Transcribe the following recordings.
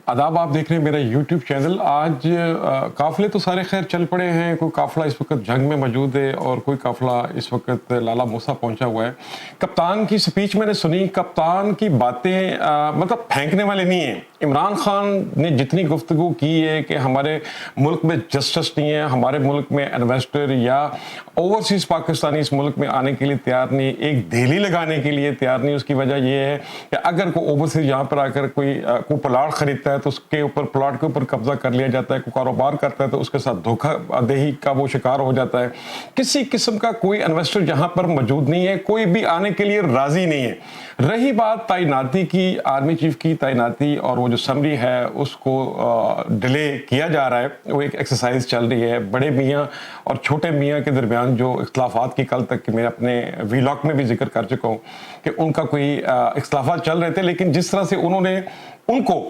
आदाब, आप देख रहे हैं मेरा यूट्यूब चैनल। आज काफ़िले तो सारे खैर चल पड़े हैं। कोई काफ़िला इस वक्त जंग में मौजूद है और कोई काफ़िला इस वक्त लाला मूसा पहुंचा हुआ है। कप्तान की स्पीच मैंने सुनी। कप्तान की बातें मतलब फेंकने वाले नहीं है। इमरान खान ने जितनी गुफ्तगू की है कि हमारे मुल्क में जस्टिस नहीं है, हमारे मुल्क में इन्वेस्टर या ओवरसीज़ पाकिस्तानी इस मुल्क में आने के लिए तैयार नहीं, एक धेली लगाने के लिए तैयार नहीं। उसकी वजह यह है कि अगर कोई ओवरसीज़ यहाँ पर आकर कोई प्लाट खरीदता है तो उसके ऊपर प्लाट के ऊपर कब्जा कर लिया जाता है। कोई कारोबार करता है तो उसके साथ धोखाधड़ी का वो शिकार हो जाता है। किसी किस्म का कोई इन्वेस्टर यहाँ पर मौजूद नहीं है, कोई भी आने के लिए राजी नहीं है। रही बात तैनाती की, आर्मी चीफ की तैनाती और वो जो समरी है उसको डिले किया जा रहा है, वो एक एक्सरसाइज चल रही है। बड़े मियाँ और छोटे मियाँ के दरमियान जो इख्तलाफात की कल तक मैं अपने वीलॉग में भी जिक्र कर चुका हूँ कि उनका कोई इख्तलाफात चल रहे थे, लेकिन जिस तरह से उन्होंने उनको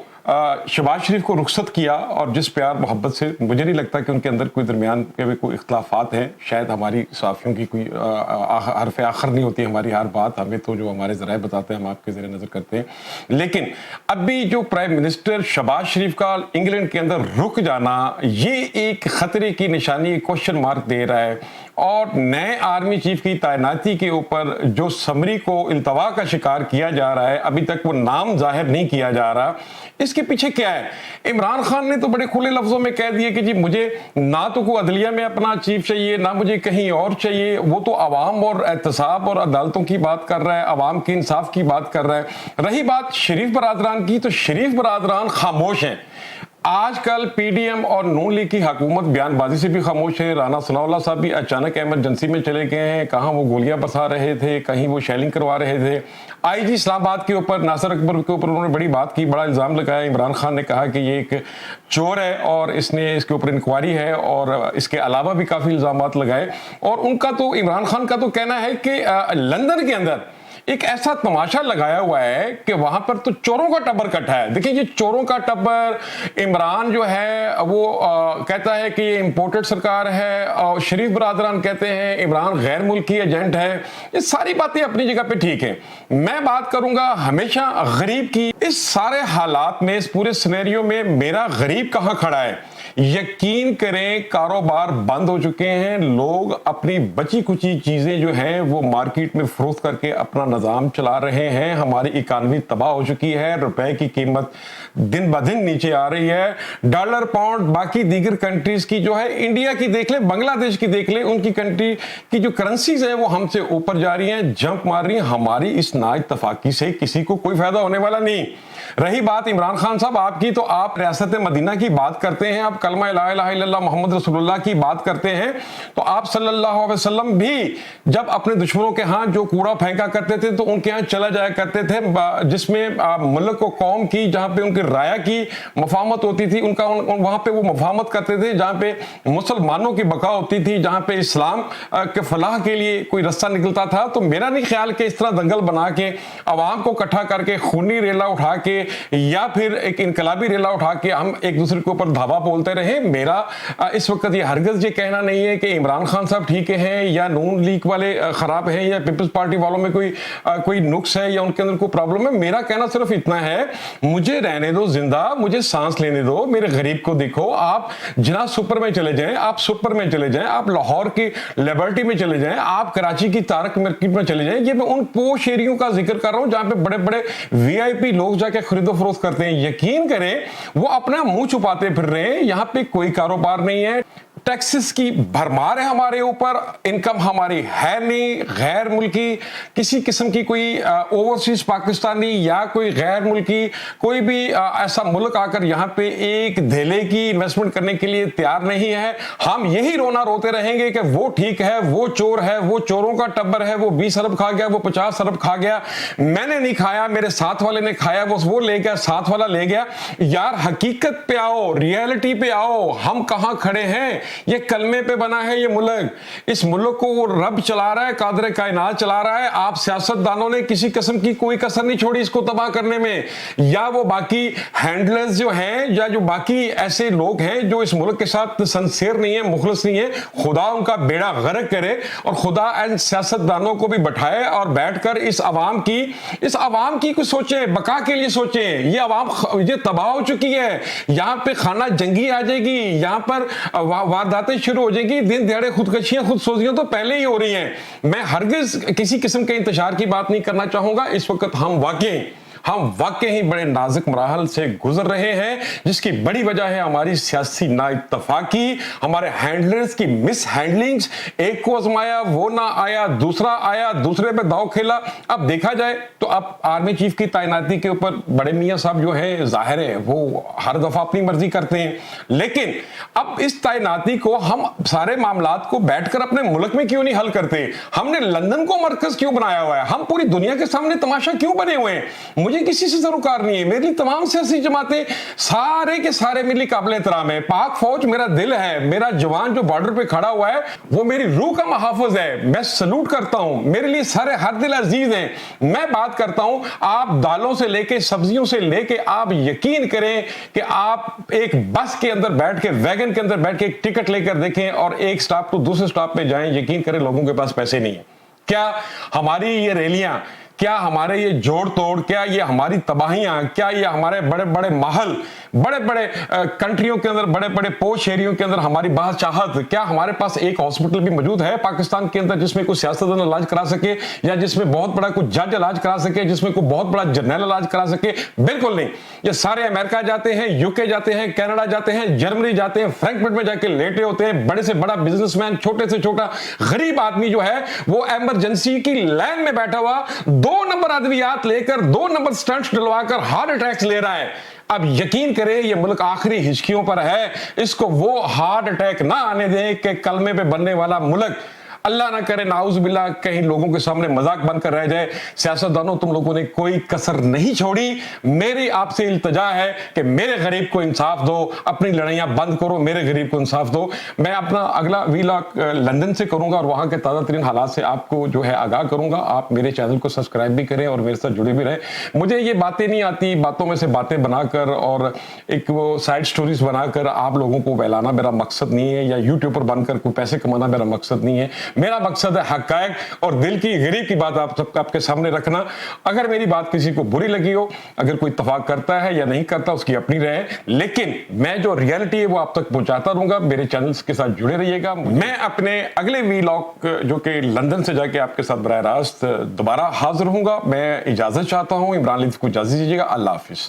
शहबाज शरीफ को रुखसत किया और जिस प्यार मोहब्बत से, मुझे नहीं लगता कि उनके अंदर कोई दरमियान के भी कोई इख्तलाफात हैं। शायद हमारी सहाफ़ियों की कोई हरफ आखिर नहीं होती हमारी हर बात, हमें तो जो हमारे ज़राए बताते हैं हम आपके ज़रिए नज़र करते हैं। लेकिन अभी जो प्राइम मिनिस्टर शहबाज शरीफ का इंग्लैंड के अंदर रुक जाना, ये एक ख़तरे की निशानी, क्वेश्चन मार्क दे रहा है। और नए आर्मी चीफ की तैनाती के ऊपर जो समरी को इल्तवा का शिकार किया जा रहा है, अभी तक वो नाम जाहिर नहीं किया जा रहा। इसके पीछे क्या है? इमरान खान ने तो बड़े खुले लफ्जों में कह दिए कि जी मुझे ना तो कोई अदलिया में अपना चीफ चाहिए, ना मुझे कहीं और चाहिए। वो तो अवाम और एहतसाब और अदालतों की बात कर रहा है, अवाम के इंसाफ की बात कर रहा है। रही बात शरीफ बरादरान की, तो शरीफ बरादरान खामोश हैं। आजकल पीडीएम और नून लीग की हुकूमत बयानबाजी से भी खामोश है। राना सनाउल्लाह साहब भी अचानक इमरजेंसी में चले गए हैं, कहाँ वो गोलियां बरसा रहे थे, कहीं वो शेलिंग करवा रहे थे। आईजी इस्लामाबाद के ऊपर नासिर अकबर के ऊपर उन्होंने बड़ी बात की, बड़ा इल्ज़ाम लगाया। इमरान खान ने कहा कि ये एक चोर है और इसके ऊपर इंक्वायरी है, और इसके अलावा भी काफ़ी इल्ज़ामात लगाए। और उनका तो, इमरान खान का तो कहना है कि लंदन के अंदर एक ऐसा तमाशा लगाया हुआ है कि वहां पर तो चोरों का टब्बर इकट्ठा है। देखिए, ये चोरों का टब्बर, इमरान जो है वो कहता है कि ये इंपोर्टेड सरकार है, और शरीफ बरादरान कहते हैं इमरान गैर मुल्की एजेंट है। ये सारी बातें अपनी जगह पे ठीक है। मैं बात करूंगा हमेशा गरीब की। इस सारे हालात में, इस पूरे सिनेरियो में मेरा गरीब कहां खड़ा है? यकीन करें, कारोबार बंद हो चुके हैं। लोग अपनी बची कुची चीजें जो हैं वो मार्केट में फरोख्त करके अपना निजाम चला रहे हैं। हमारी इकानमी तबाह हो चुकी है। रुपए की कीमत दिन ब दिन नीचे आ रही है। डॉलर, पाउंड, बाकी दीगर कंट्रीज की जो है, इंडिया की देख ले, बांग्लादेश की देख ले, उनकी कंट्री की जो करेंसीज है वो हमसे ऊपर जा रही हैं, जंप मार रही हैं। हमारी इस नाइतफाकी से किसी को कोई फायदा होने वाला नहीं। रही बात इमरान खान साहब आपकी, तो आप रियासत मदीना की बात करते हैं, आप कलमा ला इलाहा इल्लल्लाह मोहम्मद रसूलुल्लाह की बात करते हैं, तो आप सल्लल्लाहु अलैहि वसल्लम भी जब अपने दुश्मनों के यहाँ जो कूड़ा फेंका करते थे तो उनके यहाँ चला जाया करते थे, जिसमें मुल्क को कौम की, जहाँ पे उनकी राया की मफामत होती थी, उनका वहां पे वो मफामत करते थे, जहाँ पे मुसलमानों की बका होती थी, जहाँ पे इस्लाम के फलाह के लिए कोई रास्ता निकलता था। तो मेरा नहीं ख्याल कि इस तरह दंगल बना के, आवाम को इकट्ठा करके, खूनी रेला उठा के या फिर एक इनकलाबी रेला उठा के हम एक दूसरे के ऊपर धावा बोलते रहे। मेरा इस वक्त ये हरगिज़ ये कहना नहीं है कि इमरान खान साहब ठीक हैं या नून लीग वाले खराब हैं या पीपल्स पार्टी वालों में कोई नुक्स है या उनके अंदर कोई प्रॉब्लम है। मेरा कहना सिर्फ इतना है, मुझे रहने दो जिंदा, मुझे सांस लेने दो। मेरे गरीब को देखो, आप जना सुपर में चले जाएं, आप सुपर में चले जाएं, आप लाहौर की लिबर्टी में चले जाएं, आप कराची की तारक मार्केट में चले जाएं। ये मैं उन पोश एरियों का जिक्र कर रहा हूं जहां पे बड़े बड़े वीआईपी लोग जाके खरीदो फरोख्त करते हैं। यकीन करें, वो अपना मुंह छुपाते फिर रहे हैं। यहां पे कोई कारोबार नहीं है, टैक्सेस की भरमार है हमारे ऊपर, इनकम हमारी है नहीं। गैर मुल्की किसी किस्म की कोई ओवरसीज पाकिस्तानी या कोई गैर मुल्की कोई भी ऐसा मुल्क आकर यहाँ पे एक धेले की इन्वेस्टमेंट करने के लिए तैयार नहीं है। हम यही रोना रोते रहेंगे कि वो ठीक है, वो चोर है, वो चोरों का टब्बर है, वो 20 अरब खा गया, वो 50 अरब खा गया। मैंने नहीं खाया, मेरे साथ वाले ने खाया, वो ले गया, साथ वाला ले गया। यार हकीकत पे आओ, रियलिटी पे आओ, हम कहाँ खड़े हैं। یہ کلمے پہ بنا ہے یہ ملک. اس ملک کو وہ رب چلا رہا ہے, قادر کائنات چلا رہا ہے. آپ سیاستدانوں نے کسی قسم کی کوئی کسر نہیں چھوڑی اس کو تباہ کرنے میں, یا وہ باقی ہینڈلرز جو ہیں یا جو باقی ایسے لوگ ہیں جو اس ملک کے ساتھ سنسیئر نہیں ہیں, مخلص نہیں ہیں, خدا ان کا بیڑا غرق کرے اور خدا ان سیاستدانوں کو بھی بٹھائے اور بیٹھ کر اس عوام کی کچھ سوچیں, بقا کے لیے سوچیں. یہ عوام یہ تباہ ہو چکی ہے. یہاں پہ خانہ جنگی آ جائے گی, یہاں پر وارداتیں شروع ہو جائیں گی, دن دہاڑے خودکشیاں خود سوزیاں تو پہلے ہی ہو رہی ہیں. میں ہرگز کسی قسم کے انتشار کی بات نہیں کرنا چاہوں گا. اس وقت ہم واقعی بڑے نازک مراحل سے گزر رہے ہیں, جس کی بڑی وجہ ہے ہماری سیاسی نا اتفاقی, ہمارے ہینڈلرز کی مس ہینڈلنگز. ایک کو آزمایا وہ نہ آیا, دوسرا آیا, دوسرے پہ داؤ کھیلا. اب دیکھا جائے تو اب آرمی چیف کی تعیناتی کے اوپر بڑے میاں صاحب جو ہے ظاہر ہے وہ ہر دفعہ اپنی مرضی کرتے ہیں, لیکن اب اس تعیناتی کو ہم سارے معاملات کو بیٹھ کر اپنے ملک میں کیوں نہیں حل کرتے؟ ہم نے لندن کو مرکز کیوں بنایا ہوا ہے؟ ہم پوری دنیا کے سامنے تماشا کیوں بنے ہوئے ہیں؟ مجھے کسی سے سروکار نہیں ہے. میری تمام سیاسی جماعتیں سارے کے سارے میرے لیے قابل احترام ہے. پاک فوج میرا دل ہے, میرا جوان جو بارڈر پہ کھڑا ہوا ہے وہ میری روح کا محافظ ہے. میں سلوٹ کرتا ہوں, میرے لیے سارے ہر دل عزیز ہیں. میں بات کرتا ہوں آپ دالوں سے لے کے سبزیوں سے لے کے, آپ یقین کریں کہ آپ ایک بس کے اندر بیٹھ کے, ویگن کے اندر بیٹھ کے ایک ٹکٹ لے کر دیکھیں اور ایک سٹاپ تو دوسرے سٹاپ پہ جائیں, یقین کریں لوگوں کے پاس پیسے نہیں ہیں. کیا ہماری یہ ریلیاں, کیا ہمارے یہ جوڑ توڑ, کیا یہ ہماری تباہیاں, کیا یہ ہمارے بڑے بڑے محل, بڑے بڑے کنٹریوں کے اندر, بڑے بڑے پوش ایریوں کے اندر ہماری بہت چاہت, کیا ہمارے پاس ایک ہاسپٹل بھی موجود ہے پاکستان کے اندر جس میں کوئی سیاستدان علاج کرا سکے, یا جس میں بہت بڑا کوئی جج علاج کرا سکے, جس میں کوئی بہت بڑا جرنیل علاج کرا سکے؟ بالکل نہیں. یہ سارے امریکہ جاتے ہیں, UK جاتے ہیں, کینیڈا جاتے ہیں, جرمنی جاتے ہیں, فرینکفرٹ میں جا کے لیٹے ہوتے ہیں. بڑے سے بڑا بزنس مین, چھوٹے سے چھوٹا غریب آدمی جو ہے وہ ایمرجنسی کی لائن میں بیٹھا ہوا 2 نمبر ادویات لے کر, 2 نمبر سٹنٹس ڈلوا کر ہارٹ اٹیکس لے رہا ہے. اب یقین کریں یہ ملک آخری ہچکیوں پر ہے. اس کو وہ ہارٹ اٹیک نہ آنے دیں کہ کلمے پہ بننے والا ملک اللہ نہ کرے نعوذ باللہ کہیں لوگوں کے سامنے مذاق بن کر رہ جائے. سیاستدانوں تم لوگوں نے کوئی کسر نہیں چھوڑی. میری آپ سے التجا ہے کہ میرے غریب کو انصاف دو, اپنی لڑائیاں بند کرو, میرے غریب کو انصاف دو. میں اپنا اگلا ویلاگ لندن سے کروں گا اور وہاں کے تازہ ترین حالات سے آپ کو جو ہے آگاہ کروں گا. آپ میرے چینل کو سبسکرائب بھی کریں اور میرے ساتھ جڑے بھی رہیں. مجھے یہ باتیں نہیں آتی, باتوں میں سے باتیں بنا کر اور ایک وہ سائڈ سٹوریز بنا کر آپ لوگوں کو بہلانا میرا مقصد نہیں ہے, یا یوٹیوبر بن کر کوئی پیسے کمانا میرا مقصد نہیں ہے. میرا مقصد ہے حقائق اور دل کی غریب کی بات آپ کے سامنے رکھنا. اگر میری بات کسی کو بری لگی ہو, اگر کوئی اتفاق کرتا ہے یا نہیں کرتا اس کی اپنی رائے, لیکن میں جو ریئلٹی ہے وہ آپ تک پہنچاتا رہوں گا. میرے چینلز کے ساتھ جڑے رہیے گا. میں اپنے اگلے ویلاگ جو کہ لندن سے جا کے آپ کے ساتھ براہ راست دوبارہ حاضر ہوں گا. میں اجازت چاہتا ہوں. عمران لطیف کو اجازت دیجیے گا. اللہ حافظ.